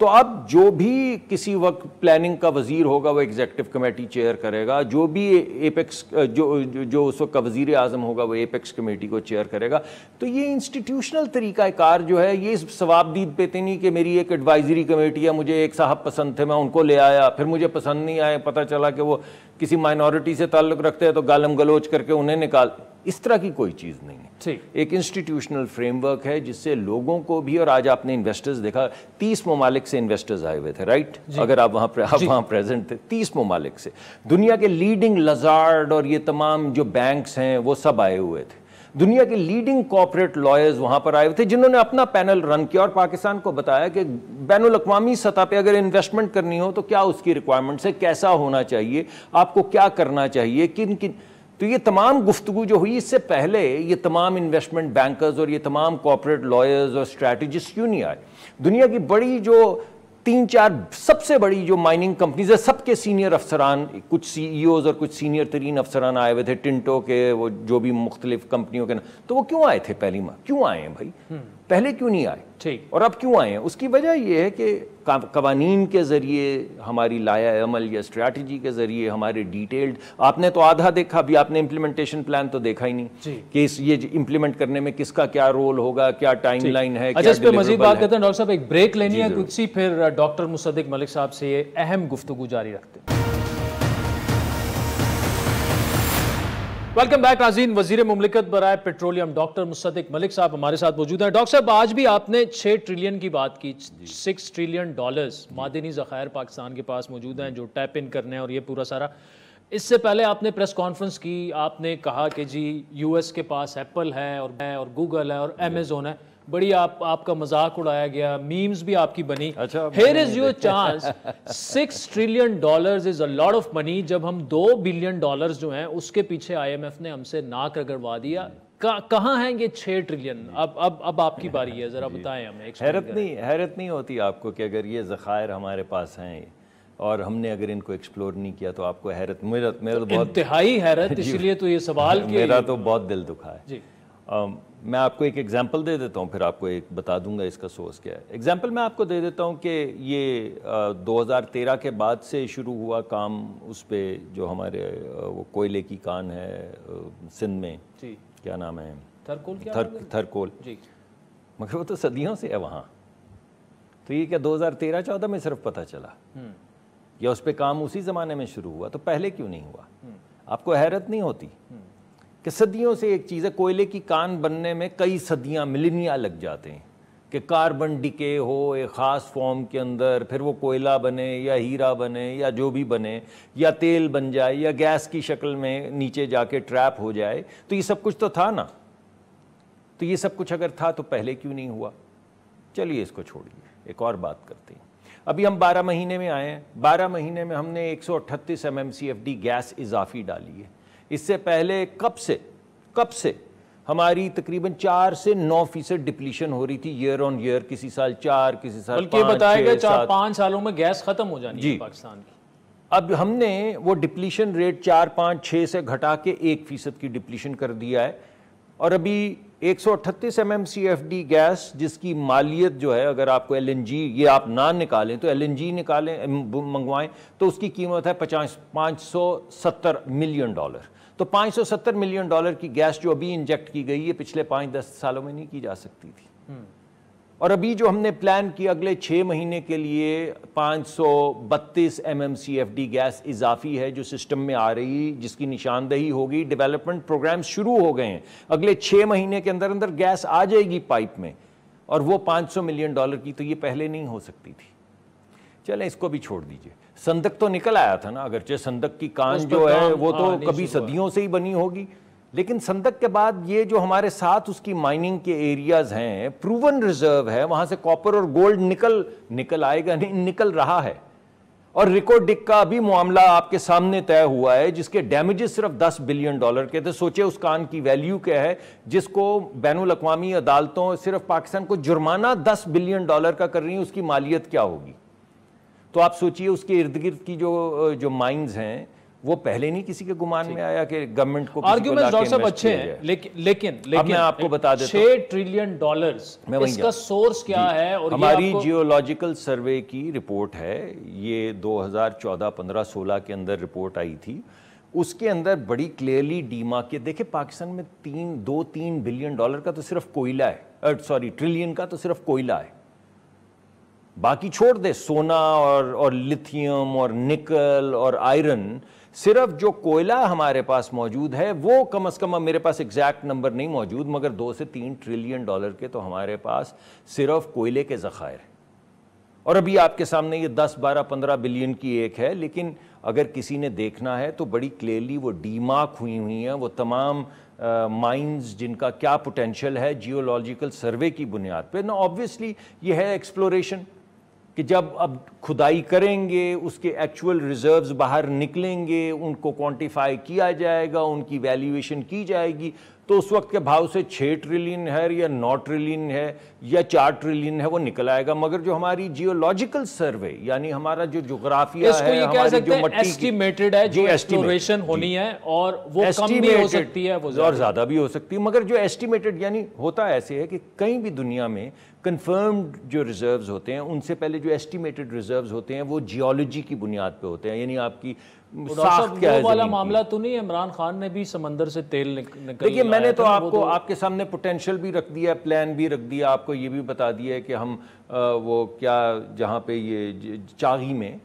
تو اب جو بھی کسی وقت پلاننگ کا وزیر ہوگا وہ ایگزیکٹو کمیٹی چیئر کرے گا, جو بھی ایپیکس جو اس وقت کا وزیر اعظم ہوگا وہ ایپیکس کمیٹی کو چیئر کرے گا. تو یہ انسٹیٹیوشنل طریقہ کار جو ہے یہ ثواب دید پیتے نہیں کہ میری ایک ایڈوائزری کمیٹی ہے, مجھے ایک صاحب پسند تھے میں ان کو لے آیا, پھر مجھے پسند نہیں آئے, پتہ چلا کہ وہ کسی مائنورٹی سے تعلق رکھتے ہیں تو گالم گلوچ کر کے انہیں نکال. اس طرح کی کوئی چیز نہیں ہے. ایک انسٹیٹیوشنل فریم ورک ہے جس سے لوگوں کو بھی, اور آج آپ نے انویسٹرز دیکھا 30 ممالک سے انویسٹرز آئے ہوئے تھے, رائٹ, اگر آپ وہاں پریزنٹ تھے 30 ممالک سے, دنیا کے لیڈنگ لزارڈ اور یہ تمام جو بینکس ہیں وہ سب آئے ہوئے تھے, دنیا کے لیڈنگ کارپوریٹ لائرز وہاں پر آئے ہوئے تھے جنہوں نے اپنا پینل رن کیا اور پاکستان کو بتایا کہ بین الاقوامی سطح پہ اگر انویسٹمنٹ کرنی ہو تو کیا اس کی ریکوائرمنٹس ہے, کیسا ہونا چاہیے, آپ کو کیا کرنا چاہیے, کن کن. تو یہ تمام گفتگو جو ہوئی اس سے پہلے یہ تمام انویسٹمنٹ بینکرز اور یہ تمام کارپوریٹ لائرز اور اسٹریٹجسٹ کیوں نہیں آئے؟ دنیا کی بڑی جو 3-4 سب سے بڑی جو مائننگ کمپنیز ہے سب کے سینئر افسران, کچھ سی ای اوز اور کچھ سینئر ترین افسران آئے ہوئے تھے, ٹنٹو کے, وہ جو بھی مختلف کمپنیوں کے, تو وہ کیوں آئے تھے پہلی ماہ, کیوں آئے ہیں بھائی, پہلے کیوں نہیں آئے, ٹھیک, اور اب کیوں آئے ہیں؟ اس کی وجہ یہ ہے کہ قوانین کے ذریعے, ہماری لائحہ عمل یا اسٹریٹجی کے ذریعے, ہمارے ڈیٹیلڈ, آپ نے تو آدھا دیکھا, ابھی آپ نے امپلیمنٹیشن پلان تو دیکھا ہی نہیں کہ یہ امپلیمنٹ کرنے میں کس کا کیا رول ہوگا, کیا ٹائم لائن ہے. اچھا, اس پہ مزید بات کرتے ہیں ڈاکٹر صاحب, ایک بریک لینی ہے کچھ سی, پھر ڈاکٹر مصدق ملک صاحب سے یہ اہم گفتگو جاری رکھتے ہیں. ویلکم بیک ناظرین. وزیر مملکت برائے پیٹرولیم ڈاکٹر مصدق ملک صاحب ہمارے ساتھ موجود ہیں. ڈاکٹر صاحب, آج بھی آپ نے 6 ٹریلین کی بات کی, 6 ٹریلین ڈالرز معدنی ذخائر پاکستان کے پاس موجود ہیں جو ٹیپ ان کرنے ہیں, اور یہ پورا سارا. اس سے پہلے آپ نے پریس کانفرنس کی, آپ نے کہا کہ جی یو ایس کے پاس ایپل ہے اور گوگل ہے اور امیزون ہے, بڑی آپ کا مذاق اڑایا گیا, میمز بھی آپ کی بنی. Here is your chance. $6 trillion is a lot of money. جب ہم $2 billion جو ہیں اس کے پیچھے IMF نے ہم سے ناک رگڑوا دیا, کہاں ہیں یہ 6 ٹریلین؟ اب آپ کی باری ہے, ذرا بتائیں ہمیں. حیرت نہیں ہوتی آپ کو کہ اگر یہ ذخائر ہمارے پاس ہیں اور ہم نے اگر ان کو ایکسپلور نہیں کیا تو آپ کو حیرت, میرا تو بہت انتہائی حیرت, اس لیے تو یہ سوال کیا, میرا تو بہت دل دکھا ہے. میں آپ کو ایک ایگزامپل دے دیتا ہوں, پھر آپ کو ایک بتا دوں گا اس کا سورس کیا ہے. ایگزامپل میں آپ کو دے دیتا ہوں کہ یہ 2013 کے بعد سے شروع ہوا کام اس پہ جو ہمارے وہ کوئلے کی کان ہے سندھ میں, کیا نام ہے, تھرکول, مگر وہ تو صدیوں سے ہے وہاں. تو یہ کیا 2013-14 میں صرف پتہ چلا, یا اس پہ کام اسی زمانے میں شروع ہوا, تو پہلے کیوں نہیں ہوا؟ آپ کو حیرت نہیں ہوتی کہ صدیوں سے ایک چیز ہے, کوئلے کی کان بننے میں کئی صدیاں, ملینیا لگ جاتے ہیں کہ کاربن ڈکے ہو ایک خاص فارم کے اندر, پھر وہ کوئلہ بنے یا ہیرا بنے یا جو بھی بنے, یا تیل بن جائے یا گیس کی شکل میں نیچے جا کے ٹریپ ہو جائے. تو یہ سب کچھ تو تھا نا, تو یہ سب کچھ اگر تھا تو پہلے کیوں نہیں ہوا؟ چلیے اس کو چھوڑیے, ایک اور بات کرتے ہیں. ابھی ہم 12 مہینے میں آئے ہیں, 12 مہینے میں ہم نے 138 MMCFD گیس اضافی ڈالی ہے. اس سے پہلے کب سے ہماری تقریباً 4 سے 9% ڈپلیشن ہو رہی تھی ایئر آن ایئر, کسی سال 4, کسی سال 5, بلکہ بتایا گیا 4-5 سالوں میں گیس ختم ہو جانی ہے پاکستان کی. اب ہم نے وہ ڈپلیشن ریٹ 4-5-6 سے گھٹا کے 1% کی ڈپلیشن کر دیا ہے, اور ابھی 138 MMCFD گیس جس کی مالیت جو ہے, اگر آپ کو LNG یہ آپ نہ نکالیں تو LNG نکالیں منگوائیں تو اس کی قیمت ہے $570 ملین. تو $570 ملین کی گیس جو ابھی انجیکٹ کی گئی ہے پچھلے 5-10 سالوں میں نہیں کی جا سکتی تھی. اور ابھی جو ہم نے پلان کیا اگلے 6 مہینے کے لیے 532 MMCFD گیس اضافی ہے جو سسٹم میں آ رہی, جس کی نشاندہی ہوگی. ڈیولپمنٹ پروگرام شروع ہو گئے ہیں, اگلے 6 مہینے کے اندر گیس آ جائے گی پائپ میں, اور وہ $500 ملین کی. تو یہ پہلے نہیں ہو سکتی تھی. چلیں اس کو بھی چھوڑ دیجئے. صندوق تو نکل آیا تھا نا, اگرچہ صندوق کی کان جو ہے وہ تو کبھی صدیوں سے ہی بنی ہوگی, لیکن صندوق کے بعد یہ جو ہمارے ساتھ اس کی مائننگ کے ایریاز ہیں, پروون ریزرو ہے, وہاں سے کاپر اور گولڈ نکل آئے گا, نہیں نکل رہا ہے. اور ریکو ڈک کا بھی معاملہ آپ کے سامنے طے ہوا ہے جس کے ڈیمیجز صرف $10 بلین کے تھے. سوچے اس کان کی ویلیو کیا ہے جس کو بین الاقوامی عدالتوں صرف پاکستان کو جرمانہ $10 بلین کا کر رہی ہیں, اس کی مالیت کیا ہوگی. تو آپ سوچئے اس کے ارد گرد کی جو مائنز ہیں وہ پہلے نہیں کسی کے گمان میں آیا کہ گورنمنٹ کو آرگیومنٹس ڈاکٹر صاحب اچھے ہیں لیکن میں آپ کو بتا دیتا ہوں 6 ٹریلین ڈالرز اس کا سورس کیا ہے؟ اور ہماری جیولوجیکل سروے کی رپورٹ ہے، یہ 2014 15 16 کے اندر رپورٹ آئی تھی، اس کے اندر بڑی کلیئرلی ڈیمارکیٹ دیکھیں پاکستان میں 2-3 بلین ڈالر کا تو صرف کوئلہ ہے، ٹریلین کا تو صرف کوئلہ ہے، باقی چھوڑ دے سونا اور لتھیم اور نکل اور آئرن، صرف جو کوئلہ ہمارے پاس موجود ہے وہ کم از کم، میرے پاس ایگزیکٹ نمبر نہیں موجود، مگر 2 سے 3 ٹریلین ڈالر کے تو ہمارے پاس صرف کوئلے کے ذخائر ہیں، اور ابھی آپ کے سامنے یہ 10 12 15 بلین کی ایک ہے، لیکن اگر کسی نے دیکھنا ہے تو بڑی کلیئرلی وہ ڈی مارک ہوئی ہیں وہ تمام مائنز جن کا کیا پوٹینشیل ہے جیولوجیکل سروے کی بنیاد پہ۔ نا آبویسلی یہ ہے ایکسپلوریشن کہ جب اب کھدائی کریں گے اس کے ایکچول ریزروز باہر نکلیں گے، ان کو کوانٹیفائی کیا جائے گا، ان کی ویلیویشن کی جائے گی، تو اس وقت کے بھاؤ سے 6 ٹریلین ہے یا 9 ٹریلین ہے یا 4 ٹریلین ہے وہ نکل آئے گا، مگر جو ہماری جیولوجیکل سروے یعنی ہمارا جو جغرافیہ ہے، اس کو یہ کہہ سکتے ہیں ایسٹیمیٹڈ ہے، جو ایکسپلوریشن ہونی ہے، اور وہ کم بھی ہو سکتی ہے اور زیادہ بھی ہو سکتی ہے، مگر جو ایسٹیمیٹڈ یعنی ہوتا ایسے ہے کہ کہیں بھی دنیا میں کنفرمڈ جو ریزروز ہوتے ہیں ان سے پہلے جو ایسٹیمیٹڈ ریزروز ہوتے ہیں وہ جیولوجی کی بنیاد پہ ہوتے ہیں، یعنی آپ کی ساخت کیا ہے۔ وہ والا معاملہ تو نہیں عمران خان نے بھی سمندر سے تیل نکل، دیکھیے میں نے تو آپ کے سامنے پوٹینشیل بھی رکھ دیا، پلان بھی رکھ دیا، آپ کو یہ بھی بتا دیا ہے کہ ہم وہ کیا جہاں پہ یہ چاغی میں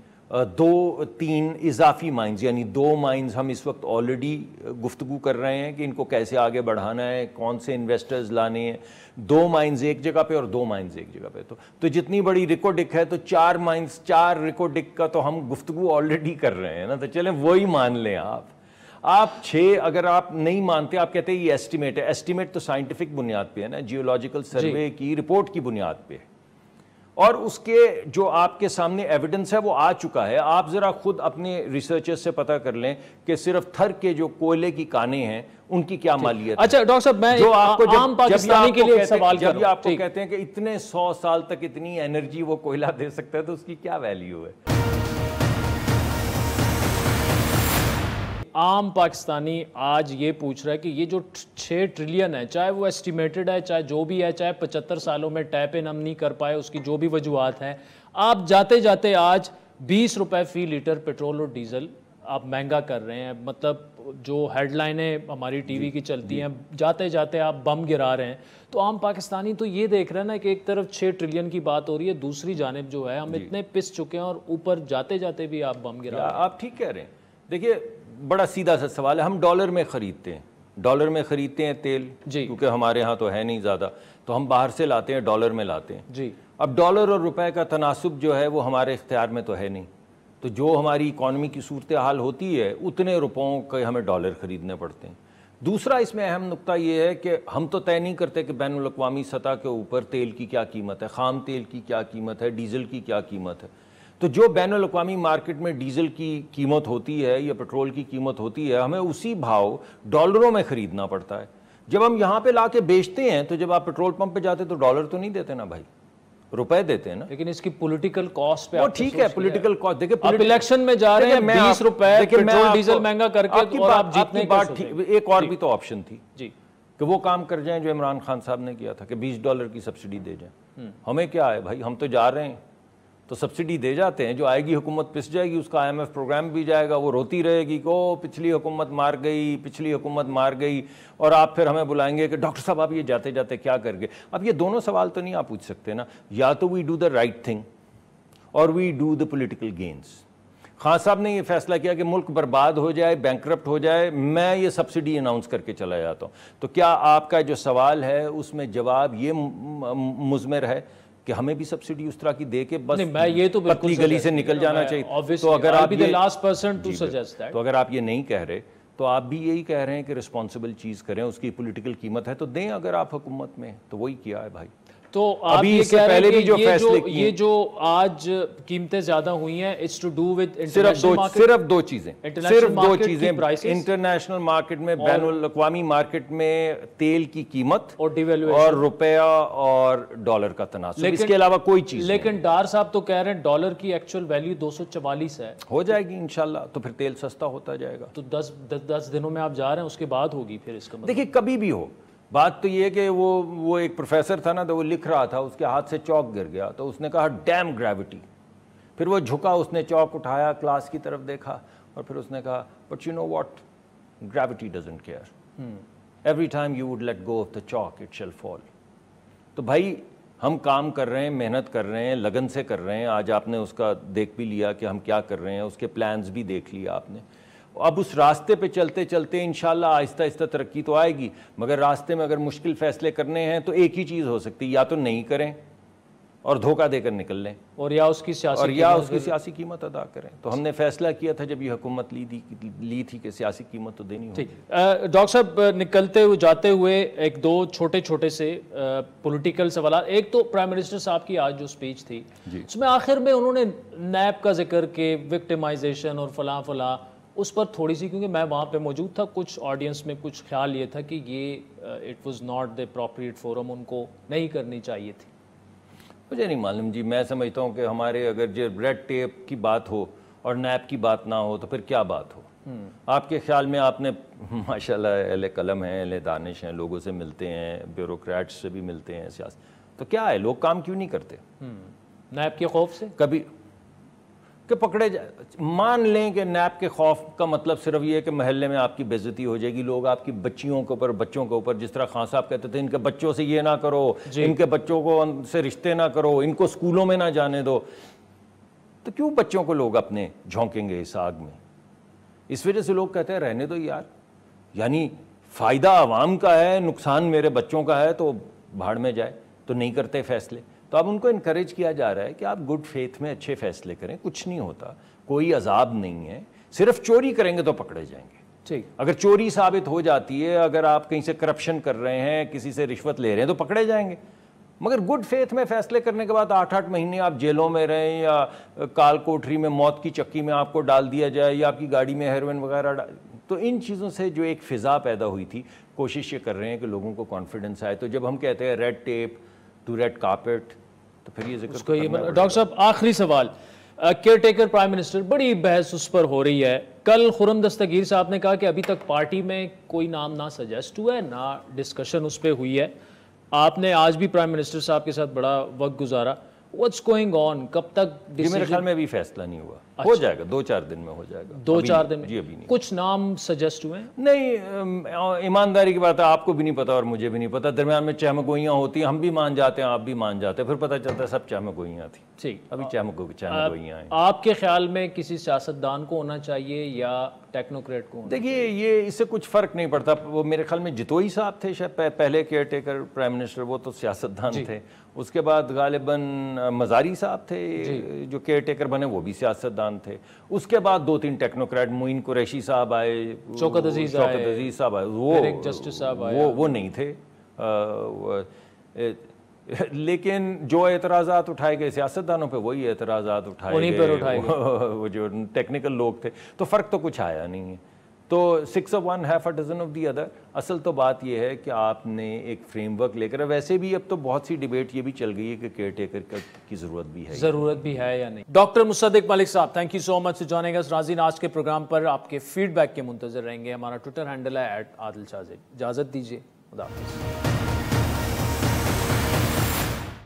2-3 اضافی مائنز یعنی 2 مائنز ہم اس وقت آلریڈی گفتگو کر رہے ہیں کہ ان کو کیسے آگے بڑھانا ہے، کون سے انویسٹرز لانے ہیں، 2 مائنز ایک جگہ پہ اور 2 مائنز ایک جگہ پہ، تو جتنی بڑی ریکوڈک ہے تو 4 مائنز 4 ریکوڈک کا تو ہم گفتگو آلریڈی کر رہے ہیں نا، تو چلیں وہی مان لیں آپ 6 اگر آپ نہیں مانتے، آپ کہتے ہیں یہ ایسٹیمیٹ ہے، ایسٹیمیٹ تو سائنٹیفک بنیاد پہ ہے نا، جیولوجیکل سروے کی رپورٹ کی بنیاد پہ، اور اس کے جو آپ کے سامنے ایویڈنس ہے وہ آ چکا ہے۔ آپ ذرا خود اپنے ریسرچر سے پتہ کر لیں کہ صرف تھر کے جو کوئلے کی کانیں ہیں ان کی کیا مالیت ہے۔ اچھا ڈاکٹر صاحب، میں جو آپ کو عام پاکستانی کے لیے سوال جب آپ کو کہتے ہیں کہ اتنے 100 سال تک اتنی انرجی وہ کوئلہ دے سکتا ہے تو اس کی کیا ویلیو ہے؟ عام پاکستانی آج یہ پوچھ رہا ہے کہ یہ جو 6 ٹریلین ہے، چاہے وہ ایسٹیمیٹڈ ہے، چاہے جو بھی ہے، چاہے 75 سالوں میں ٹیپ ان ہم نہیں کر پائے، اس کی جو بھی وجوہات ہیں، آپ جاتے جاتے آج 20 روپے فی لیٹر پیٹرول اور ڈیزل آپ مہنگا کر رہے ہیں، مطلب جو ہیڈ لائنیں ہماری ٹی وی کی چلتی ہیں، جاتے جاتے آپ بم گرا رہے ہیں، تو عام پاکستانی تو یہ دیکھ رہے ہیں نا کہ ایک طرف 6 ٹریلین کی بات ہو رہی ہے، دوسری جانب جو ہے ہم اتنے پس چکے ہیں اور اوپر جاتے جاتے بھی آپ بم گرا رہے ہیں۔ آپ ٹھیک کہہ رہے ہیں، دیکھیے بڑا سیدھا سا سوال ہے، ہم ڈالر میں خریدتے ہیں تیل، کیونکہ ہمارے ہاں تو ہے نہیں زیادہ، تو ہم باہر سے لاتے ہیں، ڈالر میں لاتے ہیں۔ اب ڈالر اور روپے کا تناسب جو ہے وہ ہمارے اختیار میں تو ہے نہیں، تو جو ہماری اکانومی کی صورتحال ہوتی ہے اتنے روپوں کے ہمیں ڈالر خریدنے پڑتے ہیں۔ دوسرا اس میں اہم نقطہ یہ ہے کہ ہم تو طے نہیں کرتے کہ بین الاقوامی سطح کے اوپر تیل کی کیا قیمت ہے، خام تیل کی کیا قیمت ہے، ڈیزل کی کیا قیمت ہے، تو جو بین الاقوامی مارکیٹ میں ڈیزل کی قیمت ہوتی ہے یا پیٹرول کی قیمت ہوتی ہے ہمیں اسی بھاؤ ڈالروں میں خریدنا پڑتا ہے۔ جب ہم یہاں پہ لا کے بیچتے ہیں تو جب آپ پیٹرول پمپ پہ جاتے تو ڈالر تو نہیں دیتے نا بھائی، روپے دیتے ہیں نا، لیکن اس کی پولیٹیکل کاسٹ پہ وہ ٹھیک ہے، پولیٹیکل کاسٹ دیکھیں، آپ الیکشن میں جا رہے ہیں 20 روپے پیٹرول ڈیزل مہنگا کر کے اور آپ جیتنے کی بات ٹھیک، ایک اور بھی تو آپشن تھی کہ وہ کام کر جائیں جو عمران خان صاحب نے کیا تھا کہ $20 کی سبسڈی دے جائیں، ہمیں کیا ہے بھائی، ہم تو جا رہے ہیں تو سبسڈی دے جاتے ہیں، جو آئے گی حکومت پس جائے گی، اس کا IMF پروگرام بھی جائے گا، وہ روتی رہے گی کہ پچھلی حکومت مار گئی، اور آپ پھر ہمیں بلائیں گے کہ ڈاکٹر صاحب آپ یہ جاتے جاتے کیا کر گئے۔ اب یہ دونوں سوال تو نہیں آپ پوچھ سکتے نا، یا تو we do the right thing اور we do the political gains. Khan صاحب نے یہ فیصلہ کیا کہ ملک برباد ہو جائے، بینکرپٹ ہو جائے، میں یہ سبسڈی اناؤنس کر کے چلا جاتا ہوں، تو کیا آپ کا جو سوال ہے اس میں جواب یہ مضمر ہے کہ ہمیں بھی سبسڈی اس طرح کی دے کے بس پتلی گلی سے نکل جانا چاہیے؟ تو اگر آپ یہ نہیں کہہ رہے تو آپ بھی یہی کہہ رہے ہیں کہ رسپانسبل چیز کریں، اس کی پولیٹیکل قیمت ہے تو دیں، اگر آپ حکومت میں تو وہی کیا ہے بھائی۔ تو آپ ابھی یہ اس سے کہہ رہے پہلے ہیں بھی جو کہ فیصلے کیے یہ جو آج قیمتیں زیادہ ہوئی ہیں اٹس ٹو ڈو ود صرف دو چیزیں انٹرنیشنل مارکیٹ میں بین الاقوامی مارکیٹ میں تیل کی قیمت اور روپیہ اور ڈالر کا تناسب، اس کے علاوہ کوئی چیز. لیکن ڈار صاحب تو کہہ رہے ہیں ڈالر کی ایکچوئل ویلیو 244 ہے. ہو جائے گی انشاءاللہ، تو پھر تیل سستا ہوتا جائے گا. تو 10 دنوں میں آپ جا رہے ہیں، اس کے بعد ہوگی پھر اس کا مطلب؟ دیکھیے کبھی بھی ہو، بات تو یہ ہے کہ وہ ایک پروفیسر تھا نا، تو وہ لکھ رہا تھا، اس کے ہاتھ سے چاک گر گیا، تو اس نے کہا ڈیم گریوٹی. پھر وہ جھکا، اس نے چاک اٹھایا، کلاس کی طرف دیکھا، اور پھر اس نے کہا but you know what, gravity doesn't care, every time you would let go of the chalk it shall fall. تو بھائی ہم کام کر رہے ہیں، محنت کر رہے ہیں، لگن سے کر رہے ہیں. آج آپ نے اس کا دیکھ بھی لیا کہ ہم کیا کر رہے ہیں، اس کے پلانز بھی دیکھ لیا آپ نے. اب اس راستے پہ چلتے چلتے انشاءاللہ آہستہ آہستہ ترقی تو آئے گی، مگر راستے میں اگر مشکل فیصلے کرنے ہیں تو ایک ہی چیز ہو سکتی ہے، یا تو نہیں کریں اور دھوکہ دے کر نکل لیں، اور یا اس کی سیاسی قیمت ادا کریں. تو ہم نے فیصلہ کیا تھا جب یہ حکومت لی تھی کہ سیاسی قیمت تو دینی ہوگی. ڈاکٹر صاحب نکلتے ہوئے جاتے ہوئے ایک دو چھوٹے سے پولیٹیکل سوالات. ایک تو پرائم منسٹر صاحب کی آج جو سپیچ تھی اس میں آخر میں انہوں نے نیب کا ذکر کہ وکٹمائزیشن اور فلاں اس پر تھوڑی سی، کیونکہ میں وہاں پہ موجود تھا، کچھ آڈینس میں کچھ خیال یہ تھا کہ یہ it was not the appropriate forum, ان کو نہیں کرنی چاہیے تھی. مجھے نہیں معلوم جی، میں سمجھتا ہوں کہ ہمارے اگر جو ریڈ ٹیپ کی بات ہو اور نیب کی بات نہ ہو تو پھر کیا بات ہو. آپ کے خیال میں آپ نے ماشاءاللہ اہل قلم ہیں، اہل دانش ہیں، لوگوں سے ملتے ہیں، بیوروکریٹس سے بھی ملتے ہیں، سیاست، تو کیا ہے لوگ کام کیوں نہیں کرتے؟ نیب کے خوف سے کبھی کہ پکڑے مان لیں کہ نیب کے خوف کا مطلب صرف یہ ہے کہ محلے میں آپ کی بے عزتی ہو جائے گی، لوگ آپ کی بچیوں کے اوپر، بچوں کے اوپر، جس طرح خان صاحب کہتے تھے ان کے بچوں سے یہ نہ کرو، ان کے بچوں کو سے رشتے نہ کرو، ان کو سکولوں میں نہ جانے دو. تو کیوں بچوں کو لوگ اپنے جھونکیں گے اس آگ میں؟ اس وجہ سے لوگ کہتے ہیں رہنے دو یار، یعنی فائدہ عوام کا ہے، نقصان میرے بچوں کا ہے، تو بھاڑ میں جائے. تو نہیں کرتے فیصلے. تو اب ان کو انکریج کیا جا رہا ہے کہ آپ گڈ فیتھ میں اچھے فیصلے کریں، کچھ نہیں ہوتا، کوئی عذاب نہیں ہے. صرف چوری کریں گے تو پکڑے جائیں گے. اگر چوری ثابت ہو جاتی ہے، اگر آپ کہیں سے کرپشن کر رہے ہیں، کسی سے رشوت لے رہے ہیں تو پکڑے جائیں گے. مگر گڈ فیتھ میں فیصلے کرنے کے بعد 8 مہینے آپ جیلوں میں رہیں، یا کال کوٹری میں موت کی چکی میں آپ کو ڈال دیا جائے، یا آپ کی گاڑی میں ہیروئن وغیرہ تو ان چیزوں سے جو ایک فضا پیدا ہوئی تھی، کوشش یہ کر رہے ہیں کہ لوگوں کو کانفیڈنس آئے. تو جب ہم کہتے ہیں red tape to red carpet, تو پھر یہ ذکر ڈاکٹر صاحب آخری سوال، کیئر ٹیکر پرائم منسٹر، بڑی بحث اس پر ہو رہی ہے. کل خرم دستگیر صاحب نے کہا کہ ابھی تک پارٹی میں کوئی نام نہ سجیسٹ ہوا ہے، نہ ڈسکشن اس پہ ہوئی ہے. آپ نے آج بھی پرائم منسٹر صاحب کے ساتھ بڑا وقت گزارا. What's going on? کب تک؟ میرے خیال میں ابھی فیصلہ نہیں ہوا. ہو جائے گا 2-4 دن میں، ہو جائے گا 2-4 دن میں. جی ابھی نہیں. کچھ نام سجیسٹ ہوئے ہیں؟ نہیں، ایمانداری کی بات ہے، آپ کو بھی نہیں پتا اور مجھے بھی نہیں پتا. درمیان میں چہمگوئیاں ہوتی ہیں، ہم بھی مان جاتے ہیں، آپ بھی مان جاتے ہیں، پھر پتہ چلتا ہے سب چہمگوئیاں تھیں. ٹھیک، ابھی چہمگوئیاں ہیں. آپ کے خیال میں کسی سیاستدان کو ہونا چاہیے یا ٹیکنوکریٹ کو؟ دیکھیے یہ اس سے کچھ فرق نہیں پڑتا. وہ میرے خیال میں جتوئی صاحب تھے شاید پہلے کیئر ٹیکر پرائم منسٹر، وہ تو سیاستدان تھے. اس کے بعد غالباً مزاری صاحب تھے جو کیئر ٹیکر بنے، وہ بھی سیاستدان تھے. اس کے بعد 2-3 ٹیکنوکریٹ، معین قریشی صاحب آئے، شوکت عزیز صاحب آئے، وہ نہیں تھے. لیکن جو اعتراضات اٹھائے گئے سیاستدانوں پہ، وہی اعتراضات اٹھائے گئے وہ جو ٹیکنیکل لوگ تھے. تو فرق تو کچھ آیا نہیں ہے. تو 6 of one half a dozen of the other. اصل تو بات یہ ہے کہ آپ نے ایک فریم ورک لے کر، ویسے بھی اب تو بہت سی ڈیبیٹ یہ بھی چل گئی ہے کہ کیئر ٹیکر کی ضرورت بھی ہے یا نہیں. ڈاکٹر مصدق ملک صاحب، thank you so much for joining us. ناظرین، آج کے پروگرام پر آپ کے فیڈ بیک کے منتظر رہیں گے. ہمارا ٹویٹر ہینڈل ہے @عادل شاہ زیب. اجازت دیجیے، خدا حافظ.